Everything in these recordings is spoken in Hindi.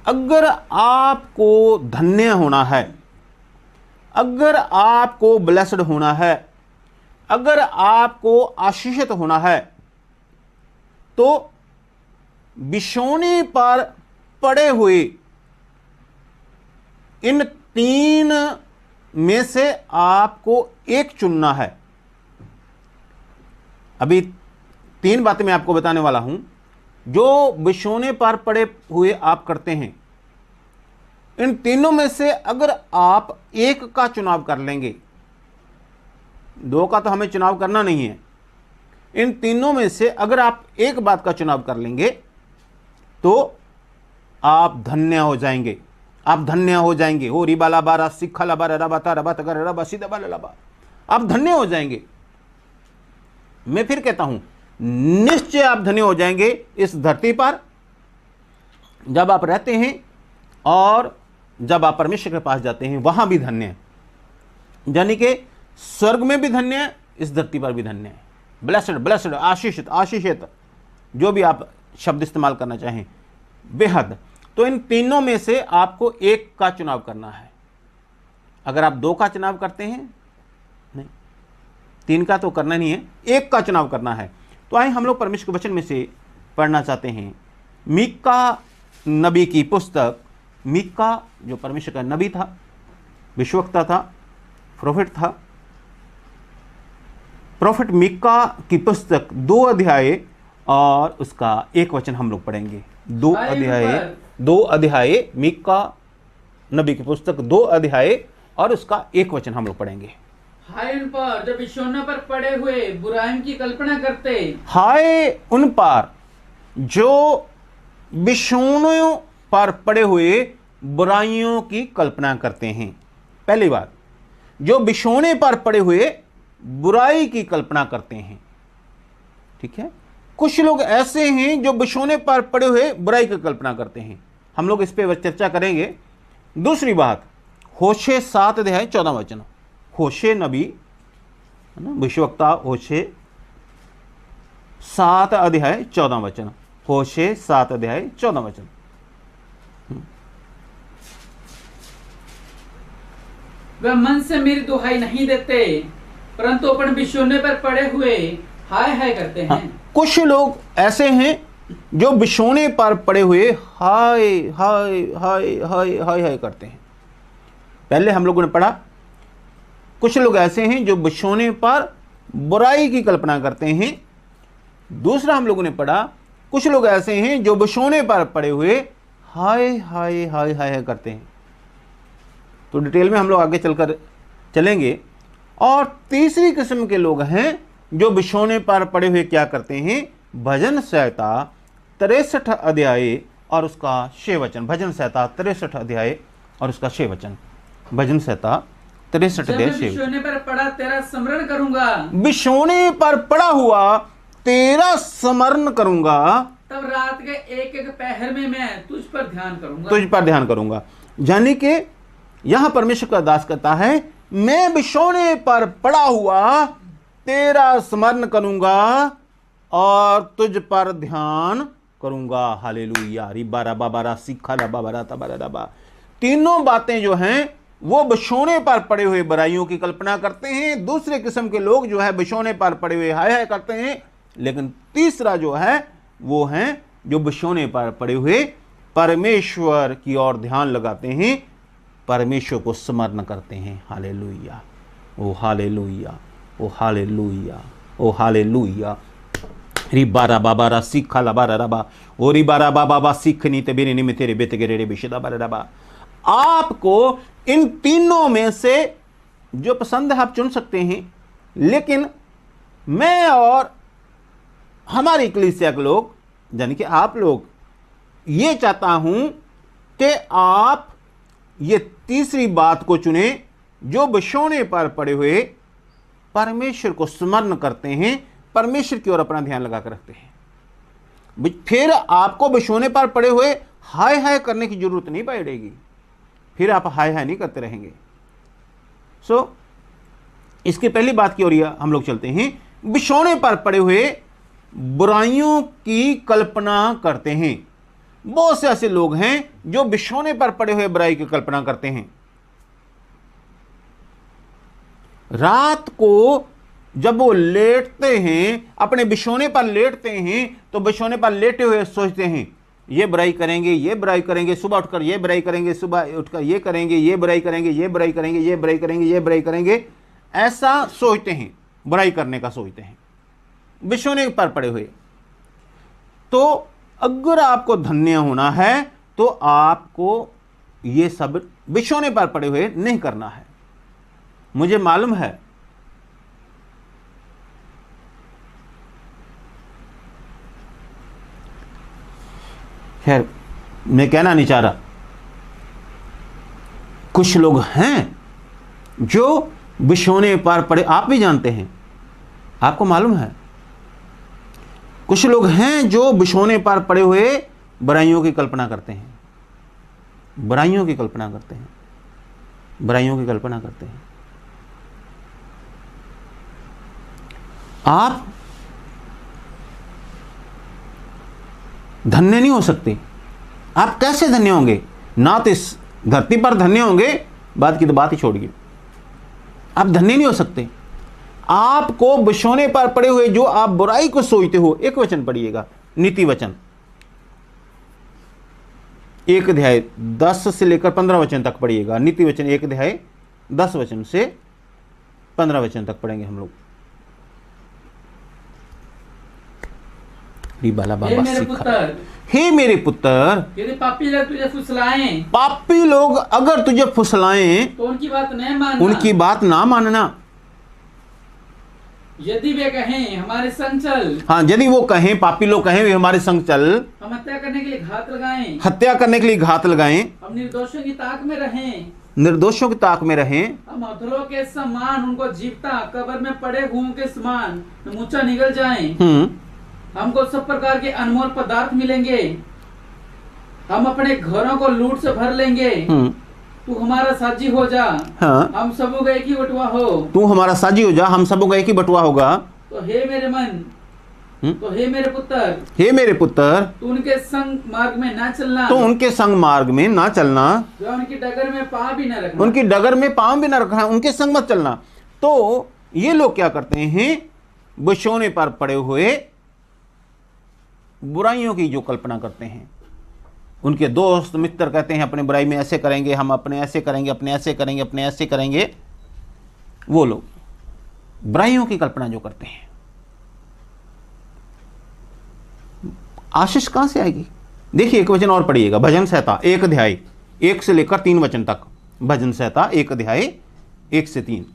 अगर आपको धन्य होना है, अगर आपको ब्लेस्ड होना है, अगर आपको आशीषित होना है, तो बिछौने पर पड़े हुए इन 3 में से आपको एक चुनना है। अभी 3 बातें मैं आपको बताने वाला हूं जो बिछौने पर पड़े हुए आप करते हैं। इन तीनों में से अगर आप एक का चुनाव कर लेंगे, 2 का तो हमें चुनाव करना नहीं है, इन तीनों में से अगर आप एक बात का चुनाव कर लेंगे तो आप धन्य हो जाएंगे, आप धन्य हो जाएंगे। हो रिबा लाबा रा सिखा लाबा रबा ता रबा तगर रबा सीधा लाबा, आप धन्य हो जाएंगे। मैं फिर कहता हूं, निश्चय आप धन्य हो जाएंगे इस धरती पर जब आप रहते हैं, और जब आप परमेश्वर के पास जाते हैं वहां भी धन्य है। यानी कि स्वर्ग में भी धन्य है, इस धरती पर भी धन्य है। ब्लेस्ड, ब्लेस्ड, आशीषित, आशीषित, जो भी आप शब्द इस्तेमाल करना चाहें, बेहद। तो इन तीनों में से आपको एक का चुनाव करना है। अगर आप 2 का चुनाव करते हैं, नहीं, 3 का तो करना नहीं है, एक का चुनाव करना है। तो आइए हम लोग परमेश्वर के वचन में से पढ़ना चाहते हैं मीका नबी की पुस्तक। मीका जो परमेश्वर का नबी था, विश्ववक्ता था, प्रोफेट था। प्रोफेट मीका की पुस्तक 2 अध्याय और उसका 1 वचन हम लोग पढ़ेंगे। 2 अध्याय मीका नबी की पुस्तक 2 अध्याय और उसका 1 वचन हम लोग पढ़ेंगे। हाय उन पर जो बिछौनों पर पड़े हुए बुराइयों की कल्पना करते। हाय उन पर जो बिछौनों पर पड़े हुए बुराइयों की कल्पना करते हैं। पहली बात, जो बिछौने पर पड़े हुए बुराई की कल्पना करते हैं। ठीक है, कुछ लोग ऐसे हैं जो बिछौने पर पड़े हुए बुराई की कल्पना करते हैं। हम लोग इस पे चर्चा करेंगे। दूसरी बात, होशे 7 अध्याय 14 वचन। होशे नबी है ना, विश्ववक्ता होशे 7 अध्याय 14 वचन। होशे 7 अध्याय 14 वचन। वह मन से मेरी दुहाई नहीं देते, परंतु अपन बिछौने पर पड़े हुए हाय हाय करते हैं। हाँ, कुछ लोग ऐसे हैं जो बिछौने पर पड़े हुए हाय हाय हाय हाय हाय हाय करते हैं। पहले हम लोगों ने पढ़ा, कुछ लोग ऐसे हैं जो बिछौने पर बुराई की कल्पना करते हैं। दूसरा हम लोगों ने पढ़ा, कुछ लोग ऐसे हैं जो बिछौने पर पड़े हुए हाय हाय हाय हाय करते हैं। तो डिटेल में हम लोग आगे चलकर चलेंगे। और तीसरी किस्म के लोग हैं जो बिछौने पर पड़े हुए क्या करते हैं, भजन संहिता 63 अध्याय और उसका 6 वचन। भजन संहिता 63 अध्याय और उसका 6 वचन। भजन संहिता 63 अध्याय 6 वचन। बिछौने पर पड़ा तेरा स्मरण करूंगा, बिछौने पर पड़ा हुआ तेरा स्मरण करूंगा, तब रात के एक एक पहर में मैं तुझ पर ध्यान करूंगा। तुझ पर ध्यान करूंगा। यानी कि यहां परमेश्वर का दास कहता है, मैं बिछौने पर पड़ा हुआ तेरा स्मरण करूंगा और तुझ पर ध्यान करूंगा। हालेलुया। रिबा रबा बारा सीखा रबा बारा तबारा रबा। तीनों बातें जो हैं वो बिछौने पर पड़े हुए बुराइयों की कल्पना करते हैं। दूसरे किस्म के लोग जो है बिछौने पर पड़े हुए हाय हाय करते हैं। लेकिन तीसरा जो है वो हैं जो बिछौने पर पड़े हुए परमेश्वर की ओर ध्यान लगाते हैं, परमेश्वर को स्मरण करते हैं। हालेलुया, ओ हालेलुया, ओ हालेलुया, ओ हालेलुया। रिबारा बाबारा सीखा लबारा रबा ओ रिबारा बाबा सीख नी ते बेरे निमिते रे बेते रे बिशदा बारा। आपको इन तीनों में से जो पसंद है आप चुन सकते हैं। लेकिन मैं और हमारी कलीसिया के लोग, यानी कि आप लोग, ये चाहता हूं कि आप ये तीसरी बात को चुने, जो बिछौने पर पड़े हुए परमेश्वर को स्मरण करते हैं, परमेश्वर की ओर अपना ध्यान लगाकर रखते हैं। फिर आपको बिछौने पर पड़े हुए हाय हाय करने की जरूरत नहीं पड़ेगी, फिर आप हाय हाय नहीं करते रहेंगे। इसकी पहली बात की ओर हम लोग चलते हैं। बिछौने पर पड़े हुए बुराइयों की कल्पना करते हैं। बहुत से ऐसे लोग हैं जो बिछौने पर पड़े हुए बुराई की कल्पना करते हैं। रात को जब वो लेटते हैं, अपने बिछौने पर लेटते हैं, तो बिछौने पर लेटे हुए सोचते हैं ये बुराई करेंगे, ये बुराई करेंगे, सुबह उठकर ये बुराई करेंगे, सुबह उठकर ये करेंगे, ये बुराई करेंगे, ये बुराई करेंगे, ये बुराई करेंगे, ये बुराई करेंगे, ऐसा सोचते हैं, बुराई करने का सोचते हैं बिछौने पर पड़े हुए। तो अगर आपको धन्य होना है तो आपको ये सब बिछौने पर पड़े हुए नहीं करना है। मुझे मालूम है खैर मैं कहना नहीं चाह रहा, कुछ लोग हैं जो बिछौने पर पड़े, आप भी जानते हैं, आपको मालूम है, कुछ लोग हैं जो बिछौने पर पड़े हुए बुराइयों की कल्पना करते हैं, बुराइयों की कल्पना करते हैं, बुराइयों की कल्पना करते हैं। आप धन्य नहीं हो सकते। आप कैसे धन्य होंगे? ना तो इस धरती पर धन्य होंगे, बात की तो बात ही छोड़िए, आप धन्य नहीं हो सकते। आपको बिछौने पर पड़े हुए जो आप बुराई को सोचते हो, एक वचन पढ़िएगा, नीति वचन 1 अध्याय 10 से लेकर 15 वचन तक पढ़िएगा। नीति वचन 1 अध्याय 10 वचन से 15 वचन तक पढ़ेंगे हम लोग। हे मेरे पुत्र, यदि पापी लोग तुझे फुसलाएं, पापी लोग अगर तुझे फुसलाएं तो उनकी बात नहीं मानना, उनकी बात ना मानना। यदि वे कहें हमारे संग चल, हाँ, यदि वो कहें, पापी लोग कहें वे हमारे संग चल, हम हत्या करने के लिए घात लगाएं, हत्या करने के लिए घात लगाएं, हम निर्दोषों की ताक में रहें, निर्दोषों की ताक में रहें, हम अधरों के समान उनको जीवता कब्र में पड़े हुओं के समान ऊंचा निकल जाएं, हमको सब प्रकार के अनमोल पदार्थ मिलेंगे, हम अपने घरों को लूट से भर लेंगे, तू हमारा साझी हो जा, हाँ, हम सबों का एक ही बटुआ हो, तू हमारा साझी हो जा, हम सबों का एक ही बटुआ होगा। तो हे मेरे मन, तो हे मेरे पुत्र, हे मेरे पुत्र, तू उनके संग मार्ग में ना चलना, तो उनके संग मार्ग में ना चलना, उनकी डगर में पांव भी न रखना, उनकी डगर में पांव भी न रखना, उनके संग मत चलना। तो ये लोग क्या करते हैं? बिछौने पर पड़े हुए बुराइयों की जो कल्पना करते हैं, उनके दोस्त मित्र कहते हैं अपने बुराई में ऐसे करेंगे, हम अपने ऐसे करेंगे, अपने ऐसे करेंगे, अपने ऐसे करेंगे, वो लोग बुराइयों की कल्पना जो करते हैं, आशीष कहां से आएगी? देखिए एक वचन और पढ़िएगा, भजन संहिता 1 अध्याय 1 से लेकर 3 वचन तक। भजन संहिता 1 अध्याय 1 से 3।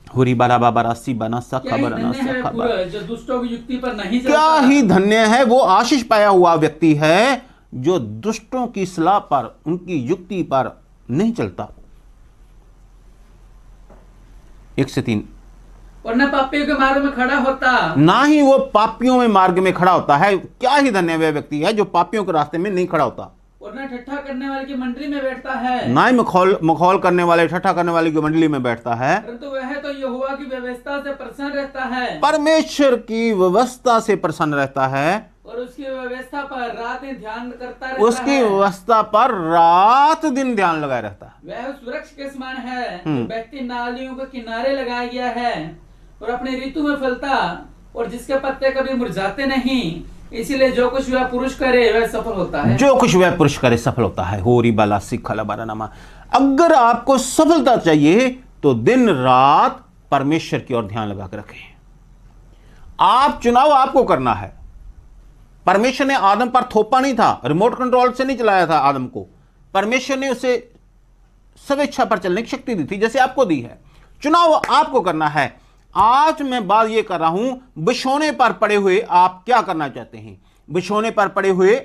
हुरी बारा बाबा रासी बना जो दुष्टों की युक्ति पर नहीं चलता। क्या ही धन्य है वो आशीष पाया हुआ व्यक्ति है जो दुष्टों की सलाह पर, उनकी युक्ति पर नहीं चलता। 1 से 3। और न पापियों के मार्ग में खड़ा होता, ना ही वो पापियों में मार्ग में खड़ा होता है। क्या ही धन्य वह व्यक्ति है जो पापियों के रास्ते में नहीं खड़ा होता। और न ठट्ठा करने वाले की मंडली में बैठता है, ना ही मखौल करने वाले, ठट्ठा करने वाले की मंडली में बैठता है, परंतु वह तो यहोवा की व्यवस्था से प्रसन्न रहता है, परमेश्वर की व्यवस्था से प्रसन्न रहता है, और उसकी व्यवस्था पर रात दिन ध्यान करता रहता उसकी है। व्यवस्था पर रात दिन ध्यान लगाए रहता है। वह उस वृक्ष के समान है जो व्यक्ति नालियों के किनारे लगाया गया है और अपने ऋतु में फलता, और जिसके पत्ते कभी मुरझाते नहीं, इसीलिए जो कुछ वह पुरुष करे वह सफल होता है। जो कुछ वह पुरुष करे सफल होता है। होरी बाला सिखला बारा नामा। अगर आपको सफलता चाहिए तो दिन रात परमेश्वर की ओर ध्यान लगा कर रखें। आप चुनाव आपको करना है। परमेश्वर ने आदम पर थोपा नहीं था, रिमोट कंट्रोल से नहीं चलाया था आदम को। परमेश्वर ने उसे स्वेच्छा पर चलने की शक्ति दी थी, जैसे आपको दी है। चुनाव आपको करना है। आज मैं बात यह कर रहा हूं, बिछौने पर पड़े हुए आप क्या करना चाहते हैं? बिछौने पर पड़े हुए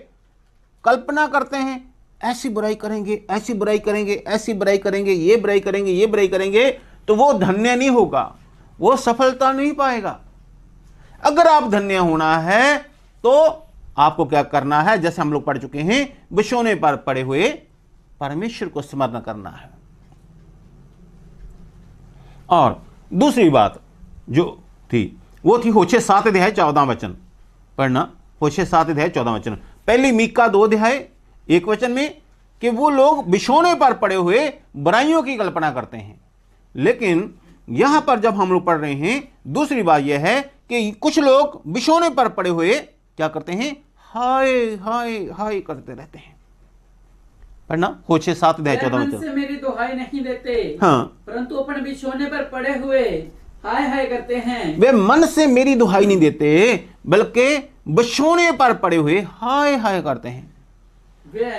कल्पना करते हैं, ऐसी बुराई करेंगे, ऐसी बुराई करेंगे, ऐसी बुराई करेंगे, ये बुराई करेंगे, ये बुराई करेंगे, तो वो धन्य नहीं होगा, वो सफलता नहीं पाएगा। अगर आप धन्य होना है तो आपको क्या करना है? जैसे हम लोग पढ़ चुके हैं, बिछौने पर पड़े हुए परमेश्वर को स्मरण करना है। और दूसरी बात जो थी वो थी होशे 7 अध्याय 14 वचन पढ़ना। होशे 7 अध्याय 14 वचन। पहली मीका 2 अध्याय 1 वचन में कि वो लोग बिछौने पर पड़े हुए बुराइयों की कल्पना करते हैं। लेकिन यहां पर जब हम लोग पढ़ रहे हैं, दूसरी बात यह है कि कुछ लोग बिछौने पर पड़े हुए क्या करते हैं, हाय हाय हाय करते रहते हैं। पढ़ना होशे 7 अध्याय 14 मन से मेरी दुहाई नहीं देते, हाँ, परंतु अपने बिछौने पर पड़े हुए हाय हाय करते हैं। वे मन से मेरी दुहाई नहीं देते, बल्कि बिछौने पर पड़े हुए हाय हाय करते हैं। वे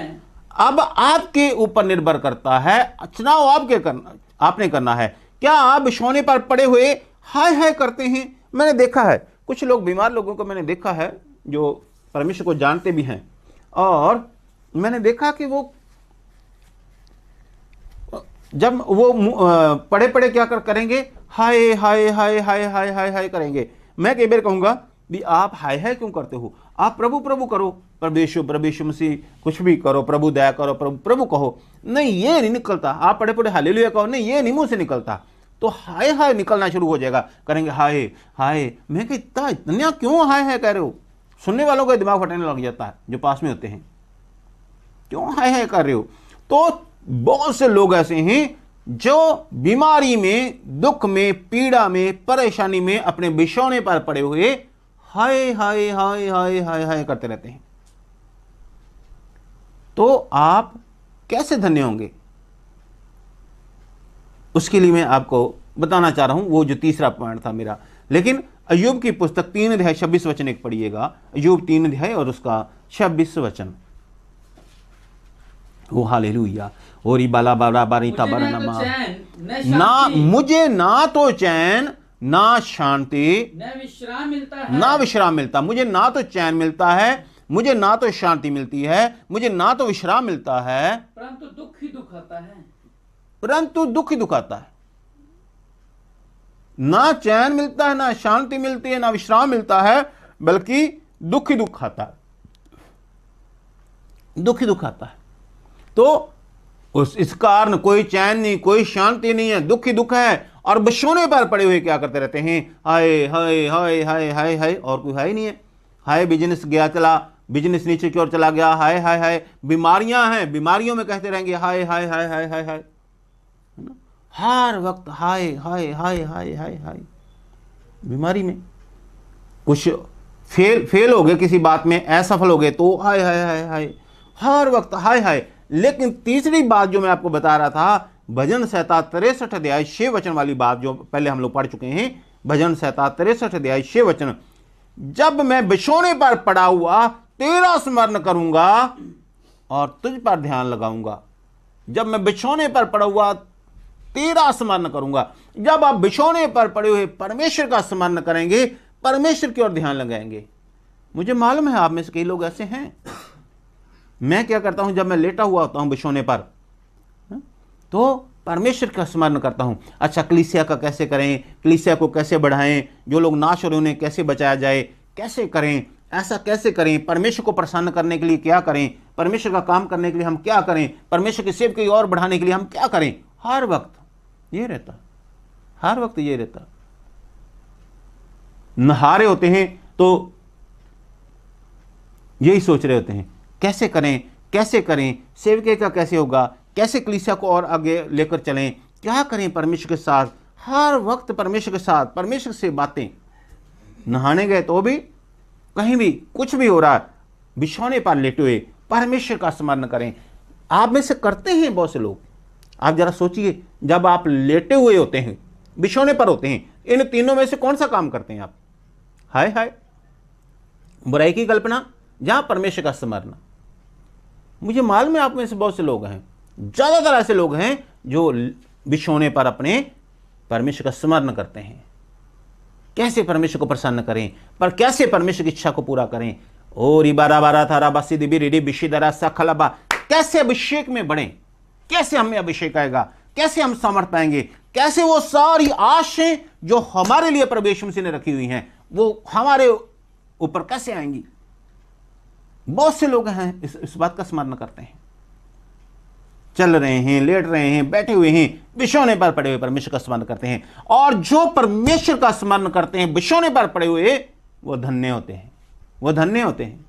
अब आपके ऊपर निर्भर करता है, चुनाव आपने करना है। क्या आप बिछौने पर पड़े हुए हाय हाय करते हैं? मैंने देखा है कुछ लोग, बीमार लोगों को मैंने देखा है जो परमेश्वर को जानते भी हैं, और मैंने देखा कि वो जब वो पड़े पड़े क्या करेंगे, हाय हाय हाय हाय हाय हाय हाय करेंगे। मैं कई बार कहूंगा भी आप हाय हाय क्यों करते हो? आप प्रभु प्रभु करो, प्रभु मसीह कुछ भी करो, प्रभु दया करो, प्रभु प्रभु कहो। नहीं, ये नहीं निकलता। आप पड़े पड़े हालेलुया कहो, नहीं, ये नहीं मुंह से निकलता। तो हाय हाय निकलना शुरू हो जाएगा, करेंगे हाय हाय। मैं कहता इतना क्यों हाय हाय कह रहे हो? सुनने वालों का दिमाग फटने लग जाता है जो पास में होते हैं, क्यों हाय हाय कर रहे हो? तो बहुत से लोग ऐसे हैं जो बीमारी में, दुख में, पीड़ा में, परेशानी में अपने बिछौने पर पड़े हुए हाय हाय हाय हाय हाय हाय करते रहते हैं। तो आप कैसे धन्य होंगे? उसके लिए मैं आपको बताना चाह रहा हूं, वो जो तीसरा पॉइंट था मेरा। लेकिन अय्यूब की पुस्तक 3 अध्याय 26 वचन एक पढ़िएगा, अय्यूब 3 अध्याय और उसका 26 वचन। ओ हालेलुया। और बाला बारा बारीता बरनमा, ना मुझे ना तो चैन ना शांति न विश्राम मिलता है, ना विश्राम मिलता। मुझे ना तो चैन मिलता है, मुझे ना तो शांति मिलती है, मुझे ना तो विश्राम मिलता है, परंतु दुख ही दुख आता है। परंतु दुख ही दुख आता है। ना चैन मिलता है, ना शांति मिलती है, ना विश्राम मिलता है, बल्कि दुख ही दुख आता है, दुख ही दुख आता है। तो इस कारण कोई चैन नहीं, कोई शांति नहीं है, दुख ही दुख है। और बिछौने पर पड़े हुए क्या करते रहते हैं, हाय हाय हाय हाय हाय हाय। और कोई है ही नहीं है। हाय बिजनेस गया चला, बिजनेस नीचे की ओर चला गया, हाय हाय हाय। बीमारियां हैं, बीमारियों में कहते रहेंगे हाय हाय हाय हाय हाय हाय, हर वक्त हाय हाय हाय हाय हाय हाय। बीमारी में कुछ फेल हो गए किसी बात में, असफल हो गए तो हाय हाय हाय हाय, हर वक्त हाय हाय। लेकिन तीसरी बात जो मैं आपको बता रहा था, भजन 63 अध्याय 6 वचन वाली बात जो पहले हम लोग पढ़ चुके हैं, भजन 63 अध्याय 6 वचन, जब मैं बिछौने पर पड़ा हुआ तेरा स्मरण करूंगा और तुझ पर ध्यान लगाऊंगा। जब मैं बिछौने पर पड़ा हुआ तेरा स्मरण करूंगा। जब आप बिछौने पर पड़े हुए परमेश्वर का स्मरण करेंगे, परमेश्वर की ओर ध्यान लगाएंगे। मुझे मालूम है आप में से कई लोग ऐसे हैं। मैं क्या करता हूं, जब मैं लेटा हुआ होता हूं बिछौने पर, तो परमेश्वर का स्मरण करता हूं। अच्छा, कलीसिया का कैसे करें, कलीसिया को कैसे बढ़ाएं, जो लोग नाश हो रहे उन्हें कैसे बचाया जाए, कैसे करें, ऐसा कैसे करें, परमेश्वर को प्रसन्न करने के लिए क्या करें, परमेश्वर का काम करने के लिए हम क्या करें, परमेश्वर की सेवा की और बढ़ाने के लिए हम क्या करें। हर वक्त ये रहता, हर वक्त ये रहता। नहारे होते हैं तो यही सोच रहे होते हैं, कैसे करें, कैसे करें, सेवके का कैसे होगा, कैसे कलीसिया को और आगे लेकर चलें, क्या करें परमेश्वर के साथ। हर वक्त परमेश्वर के साथ, परमेश्वर से बातें। नहाने गए तो भी, कहीं भी कुछ भी हो रहा है, बिछौने पर लेटे हुए परमेश्वर का स्मरण करें। आप में से करते हैं बहुत से लोग। आप जरा सोचिए, जब आप लेटे हुए होते हैं, बिछौने पर होते हैं, इन तीनों में से कौन सा काम करते हैं आप? हाय हाय, बुराई की कल्पना, जहां परमेश्वर का स्मरण। मुझे मालूम है आप में से बहुत से लोग हैं, ज्यादातर ऐसे लोग हैं जो बिछौने पर अपने परमेश्वर का स्मरण करते हैं। कैसे परमेश्वर को प्रसन्न करें, पर कैसे परमेश्वर की इच्छा को पूरा करें। ओ रिबारा बारा थारा बासी दिबी रिडी बिशिदरा सखलबा, कैसे अभिषेक में बढ़ें, कैसे हमें अभिषेक आएगा, कैसे हम सामर्थ पाएंगे, कैसे वो सारी आशाएं जो हमारे लिए प्रभु यीशु मसीह ने रखी हुई हैं वो हमारे ऊपर कैसे आएंगी। बहुत से लोग हैं इस बात का स्मरण करते हैं। चल रहे हैं, लेट रहे हैं, बैठे हुए हैं, बिछौने पर पड़े हुए परमेश्वर का स्मरण करते हैं। और जो परमेश्वर का स्मरण करते हैं बिछौने पर पड़े हुए, वो धन्य होते हैं, वो धन्य होते हैं।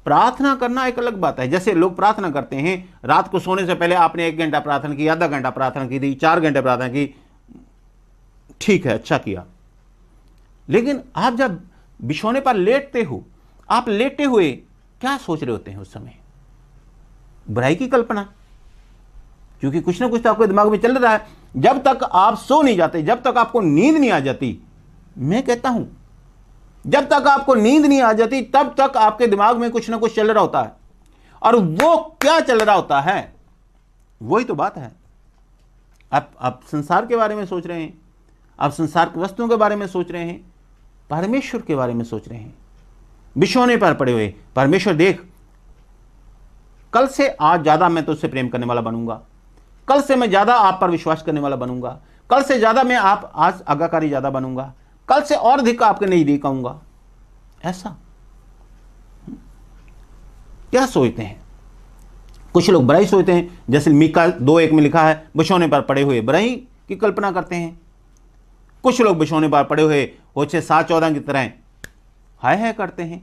प्रार्थना करना एक अलग बात है। जैसे लोग प्रार्थना करते हैं, रात को सोने से पहले आपने 1 घंटा प्रार्थना की, आधा घंटा प्रार्थना की थी, 4 घंटे प्रार्थना की, ठीक है, अच्छा किया। लेकिन आप जब बिछौने पर लेटते हो, आप लेटे हुए क्या सोच रहे होते हैं उस समय? बुराई की कल्पना, क्योंकि कुछ ना कुछ तो आपके दिमाग में चल रहा है। जब तक आप सो नहीं जाते, जब तक आपको नींद नहीं आ जाती, मैं कहता हूं जब तक आपको नींद नहीं आ जाती तब तक आपके दिमाग में कुछ ना कुछ चल रहा होता है। और वो क्या चल रहा होता है, वही तो बात है। आप संसार के बारे में सोच रहे हैं, आप संसार की वस्तुओं के बारे में सोच रहे हैं, परमेश्वर के बारे में सोच रहे हैं। बिछौने पर पड़े हुए, परमेश्वर देख, कल से आज ज्यादा मैं तुझसे प्रेम करने वाला बनूंगा, कल से मैं ज्यादा आप पर विश्वास करने वाला बनूंगा, कल से ज्यादा मैं आप आज आज्ञाकारी ज्यादा बनूंगा, कल से और अधिक आपके नजदीक आऊंगा। ऐसा क्या सोचते हैं? कुछ लोग बुराई सोचते हैं, जैसे मीका 2:1 में लिखा है, बिछौने पर पड़े हुए बुराई की कल्पना करते हैं। कुछ लोग बिछौने पर पड़े हुए होशे 7:14 की तरह हाय हाय करते हैं।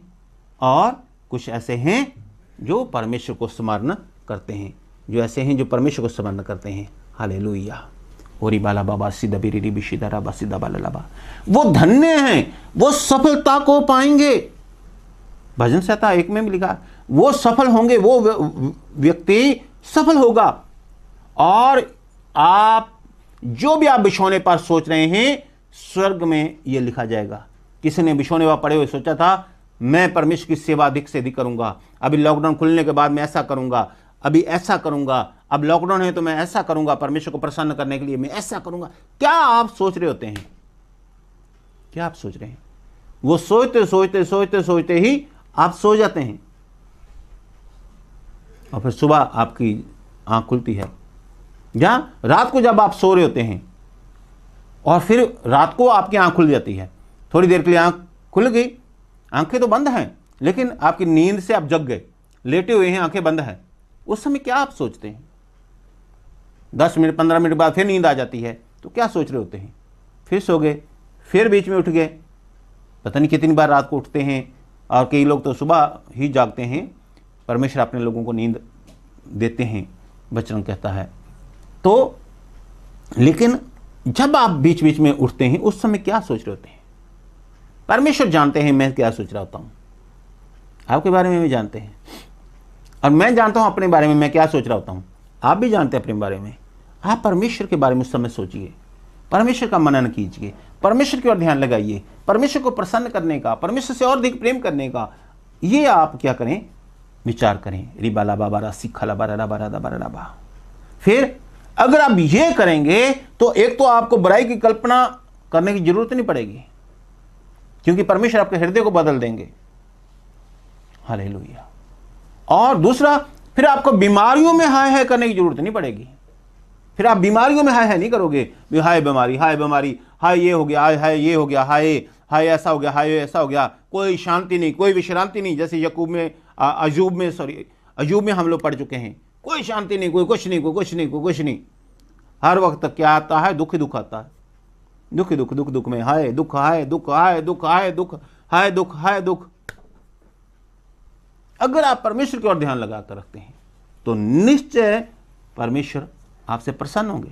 और कुछ ऐसे हैं जो परमेश्वर को स्मरण करते हैं, जो ऐसे हैं जो परमेश्वर को स्मरण करते हैं। हालेलुया। ओरी बाला बाबा सीधा बिरी बिशीदा राबा सीधा बाला लाबा, वो धन्य हैं, वो सफलता को पाएंगे। भजन संहिता 1 में भी लिखा, वो सफल होंगे, वो व्यक्ति सफल होगा। और आप जो भी आप बिछौने पर सोच रहे हैं, स्वर्ग में यह लिखा जाएगा। किसी ने बिछौने पर पड़े हुए सोचा था, मैं परमेश्वर की सेवा अधिक से अधिक करूंगा, अभी लॉकडाउन खुलने के बाद मैं ऐसा करूंगा, अभी ऐसा करूंगा, अब लॉकडाउन है तो मैं ऐसा करूंगा, परमेश्वर को प्रसन्न करने के लिए मैं ऐसा करूंगा। क्या आप सोच रहे होते हैं? क्या आप सोच रहे हैं? वो सोचते सोचते सोचते सोचते ही आप सो जाते हैं, और फिर सुबह आपकी आंख खुलती है। जहां रात को जब आप सो रहे होते हैं और फिर रात को आपकी आंख खुल जाती है, थोड़ी देर के लिए आंख खुल गई, आंखें तो बंद हैं, लेकिन आपकी नींद से आप जग गए, लेटे हुए हैं, आंखें बंद हैं। उस समय क्या आप सोचते हैं? 10 मिनट 15 मिनट बाद फिर नींद आ जाती है, तो क्या सोच रहे होते हैं? फिर सो गए, फिर बीच में उठ गए, पता नहीं कितनी बार रात को उठते हैं, और कई लोग तो सुबह ही जागते हैं। परमेश्वर अपने लोगों को नींद देते हैं, वचन कहता है। तो लेकिन जब आप बीच बीच में उठते हैं, उस समय क्या सोच रहे होते हैं? परमेश्वर जानते हैं मैं क्या सोच रहा होता हूं, आपके बारे में भी जानते हैं, और मैं जानता हूं अपने बारे में मैं क्या सोच रहा होता हूं। आप भी जानते हैं अपने बारे में। आप परमेश्वर के बारे में उस समय सोचिए, परमेश्वर का मनन कीजिए, परमेश्वर की ओर ध्यान लगाइए, परमेश्वर को प्रसन्न करने का, परमेश्वर से और अधिक प्रेम करने का, ये आप क्या करें? विचार करें। रिबाला बाबा रासी खला बारा बारा बारा बा। फिर अगर आप ये करेंगे तो एक तो आपको बुराई की कल्पना करने की जरूरत नहीं पड़ेगी, क्योंकि परमेश्वर आपके हृदय को बदल देंगे। हालेलुया। और दूसरा, फिर आपको बीमारियों में हाय हाय करने की जरूरत नहीं पड़ेगी। फिर आप बीमारियों में हाय हाय नहीं करोगे, हाय बीमारी, हाय बीमारी, हाय ये हो गया, हाय हाय ये हो गया, हाय हाय ऐसा हो गया, हाय ऐसा हो गया। कोई शांति नहीं, कोई विश्रांति नहीं। जैसे अयूब में हम लोग पढ़ चुके हैं, कोई शांति नहीं, कोई कुछ नहीं, कोई कुछ नहीं, कोई कुछ नहीं। हर वक्त क्या आता है? दुख ही दुख आता है, दुख ही दुख, दुख दुख में हाय दुख, हाय दुख, हाय दुख, हाय दुख, हाय दुख, हाय दुख। अगर आप परमेश्वर की ओर ध्यान लगाकर रखते हैं तो निश्चय परमेश्वर आपसे प्रसन्न होंगे।